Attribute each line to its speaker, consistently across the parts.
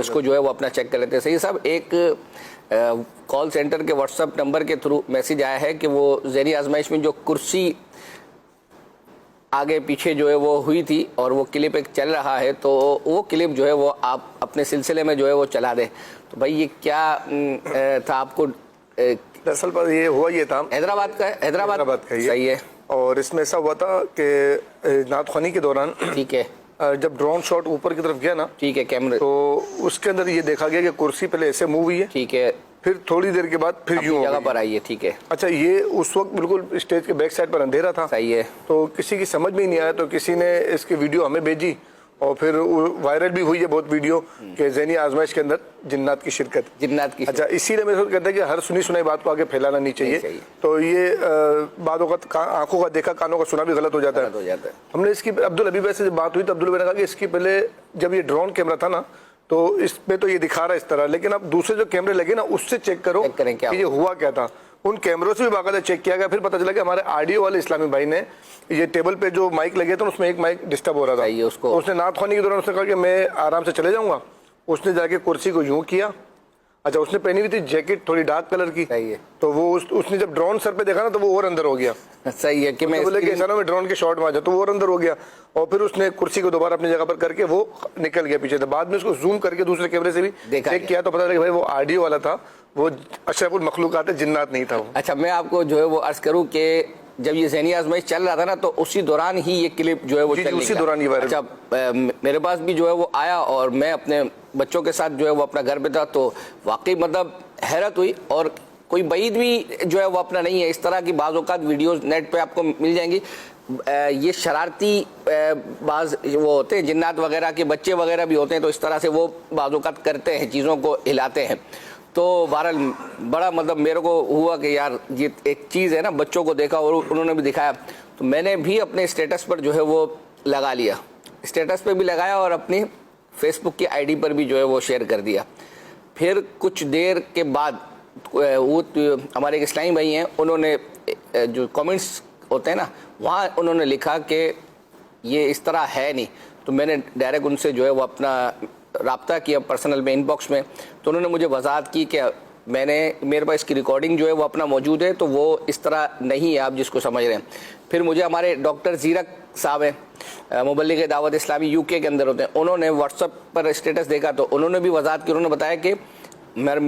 Speaker 1: اس کو جو ہے وہ اپنا چیک کر لیتے ہیں. صحیح صاحب, ایک کال سینٹر کے واٹس ایپ نمبر کے تھرو میسیج آیا ہے کہ وہ ذہنی آزمائش میں جو کرسی آگے پیچھے جو ہے وہ ہوئی تھی اور وہ کلپ ایک چل رہا ہے, تو وہ کلپ جو ہے وہ آپ اپنے سلسلے میں جو ہے وہ چلا دیں. تو بھائی یہ کیا تھا آپ کو؟
Speaker 2: دراصل یہ ہوا یہ تھا,
Speaker 1: حیدرآباد کا ہے, حیدرآباد کا. صحیح ہے.
Speaker 2: اور اس میں ایسا ہوا تھا کہ نعت خوانی کے دوران
Speaker 1: ٹھیک ہے,
Speaker 2: جب ڈرون شاٹ اوپر کی طرف گیا نا,
Speaker 1: ٹھیک ہے, کیمرے,
Speaker 2: تو اس کے اندر یہ دیکھا گیا کہ کرسی پہلے ایسے موو ہوئی ہے,
Speaker 1: ٹھیک ہے,
Speaker 2: پھر تھوڑی دیر کے بعد پھر یوں
Speaker 1: جگہ پر آئی ہے. ٹھیک ہے.
Speaker 2: اچھا, یہ اس وقت بالکل اسٹیج کے بیک سائڈ پر اندھیرا تھا.
Speaker 1: صحیح ہے. تو
Speaker 2: کسی کی سمجھ میں ہی نہیں آیا, تو کسی نے اس کی ویڈیو ہمیں بھیجی اور پھر وائرل بھی ہوئی ہے بہت ویڈیو کہ ذہنی آزمائش کے اندر جنات کی شرکت. اچھا, اسی لیے میں کہتا ہے کہ ہر سنی سنائی بات کو آگے پھیلانا نہیں چاہیے. تو یہ بعض اوقات آنکھوں کا دیکھا کانوں کا سنا بھی غلط ہو جاتا ہے. ہم نے اس کی عبدالحبیب سے جب بات ہوئی تو عبدالحبیب نے کہا کہ اس کی پہلے جب یہ ڈرون کیمرہ تھا نا, تو اس پہ تو یہ دکھا رہا ہے اس طرح, لیکن اب دوسرے جو کیمرے لگے نا اس سے چیک کرو کہ یہ ہوا کیا تھا. ان کیمروں سے بھی باقاعدہ چیک کیا گیا, پھر پتہ چلا کہ ہمارے آڈیو والے اسلامی بھائی نے یہ ٹیبل پہ جو مائک لگے تھے اس میں ایک مائک ڈسٹرب ہو رہا تھا. اس نے نعت خوانی کے دوران اس نے کہا کہ میں آرام سے چلے جاؤں گا. اس نے جا کے کرسی کو یوں کیا. اچھا, اس نے پہنی ہوئی تھی جیکٹ تھوڑی ڈارک کلر کی, تو وہ اس نے جب ڈرون سر پہ دیکھا نا تو وہ اور اندر ہو گیا.
Speaker 1: صحیح ہے کہ میں
Speaker 2: بولے کہ میں ڈرون کے شاٹ میں آ جاؤں, تو وہ اور اندر ہو گیا. اور پھر اس نے کرسی کو دوبارہ اپنی جگہ پر کر کے وہ نکل گیا پیچھے. بعد میں اس کو زوم کر کے دوسرے کیمرے سے بھی چیک کیا تو پتا چلا کہ بھائی وہ آڈیو والا تھا, وہ اشرف المخلوقات جنات نہیں تھا وہ.
Speaker 1: اچھا, میں آپ کو جو ہے وہ عرض کروں کہ جب یہ ذہنی آزمائش چل رہا تھا نا, تو اسی دوران ہی یہ کلپ جو ہے وہ
Speaker 2: اسی دوران یہ.
Speaker 1: اچھا, میرے پاس بھی جو ہے وہ آیا اور میں اپنے بچوں کے ساتھ جو ہے وہ اپنا گھر پہ تھا, تو واقعی مطلب حیرت ہوئی. اور کوئی بعید بھی جو ہے وہ اپنا نہیں ہے, اس طرح کی بعض اوقات ویڈیوز نیٹ پہ آپ کو مل جائیں گی. یہ شرارتی بعض وہ ہوتے ہیں جنات وغیرہ کے بچے وغیرہ بھی ہوتے ہیں, تو اس طرح سے وہ بعض اوقات کرتے ہیں, چیزوں کو ہلاتے ہیں. تو بہرحال بڑا مطلب میرے کو ہوا کہ یار یہ ایک چیز ہے نا, بچوں کو دیکھا اور انہوں نے بھی دکھایا, تو میں نے بھی اپنے اسٹیٹس پر جو ہے وہ لگا لیا, اسٹیٹس پہ بھی لگایا اور اپنی فیس بک کی آئی ڈی پر بھی جو ہے وہ شیئر کر دیا. پھر کچھ دیر کے بعد وہ ہمارے ایک اسلامی بھائی ہیں, انہوں نے جو کامنٹس ہوتے ہیں نا وہاں انہوں نے لکھا کہ یہ اس طرح ہے نہیں. تو میں نے ڈائریکٹ ان سے جو ہے وہ اپنا رابطہ کیا پرسنل میں, ان باکس میں. تو انہوں نے مجھے وضاحت کی کہ میرے پاس اس کی ریکارڈنگ جو ہے وہ اپنا موجود ہے, تو وہ اس طرح نہیں ہے آپ جس کو سمجھ رہے ہیں. پھر مجھے ہمارے ڈاکٹر زیرک صاحب ہیں, مبلغ دعوت اسلامی یو کے اندر ہوتے ہیں, انہوں نے واٹس ایپ پر اسٹیٹس دیکھا تو انہوں نے بھی وضاحت کی. انہوں نے بتایا کہ میرے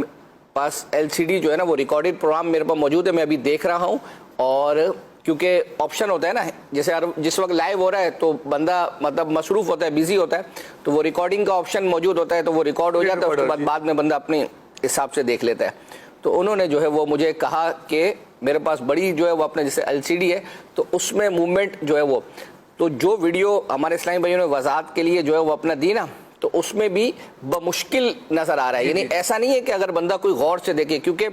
Speaker 1: پاس LCD جو ہے نا وہ ریکارڈڈ پروگرام میرے پاس موجود ہے, میں ابھی دیکھ رہا ہوں. اور کیونکہ آپشن ہوتا ہے نا, جیسے جس وقت لائیو ہو رہا ہے تو بندہ مطلب مصروف ہوتا ہے, بیزی ہوتا ہے, تو وہ ریکارڈنگ کا آپشن موجود ہوتا ہے, تو وہ ریکارڈ ہو جاتا ہے, اس کے بعد میں بندہ اپنے حساب سے دیکھ لیتا ہے. تو انہوں نے جو ہے وہ مجھے کہا کہ میرے پاس بڑی جو ہے وہ اپنے جیسے LCD ہے, تو اس میں موومنٹ جو ہے وہ, تو جو ویڈیو ہمارے اسلامی بھائیوں نے وضاحت کے لیے جو ہے وہ اپنا دی نا, تو اس میں بھی بمشکل نظر آ رہا ہے. یعنی ایسا نہیں ہے کہ اگر بندہ کوئی غور سے دیکھے, کیونکہ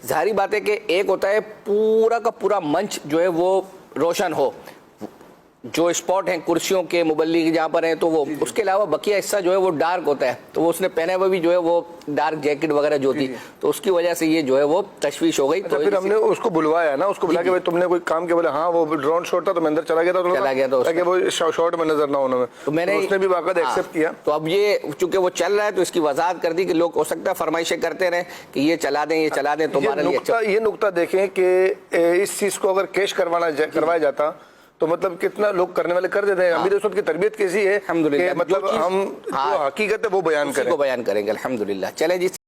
Speaker 1: ظاہری بات ہے کہ ایک ہوتا ہے پورا کا پورا منچ جو ہے وہ روشن ہو, جو اسپاٹ ہیں کرسیوں کے مبلغ جہاں پر ہیں, تو وہ اس کے علاوہ بقیہ حصہ جو ہے وہ ڈارک ہوتا ہے. تو وہ اس نے پہنے ہوئے بھی جو ہے وہ ڈارک جیکٹ وغیرہ جو تھی, تو اس کی وجہ سے یہ جو ہے وہ تشویش ہو گئی. تو
Speaker 2: پھر ہم نے اس کو بلوایا نا, اس کو بلا کے تم نے کوئی کام کیا, بولے ہاں وہ ڈرون شاٹ تھا تو میں اندر چلا گیا تھا تاکہ وہ شاٹ میں نظر نہ ہونا. تو میں نے اس نے بھی باقاعدہ ایکسیپٹ کیا.
Speaker 1: تو اب یہ چونکہ وہ چل رہا ہے تو اس کی وضاحت کر دی کہ لوگ ہو سکتا ہے فرمائشیں کرتے رہیں کہ یہ چلا دیں, یہ چلا دیں. تو
Speaker 2: یہ نقطہ دیکھیں کہ اس چیز کو اگر کیش کروایا جاتا تو مطلب کتنا لوگ کرنے والے کر دیتے ہیں. امیر اسود کی تربیت کیسی ہے کہ مطلب ہم جو حقیقت ہے وہ بیان کریں
Speaker 1: گے. الحمدللہ. چلیں جی.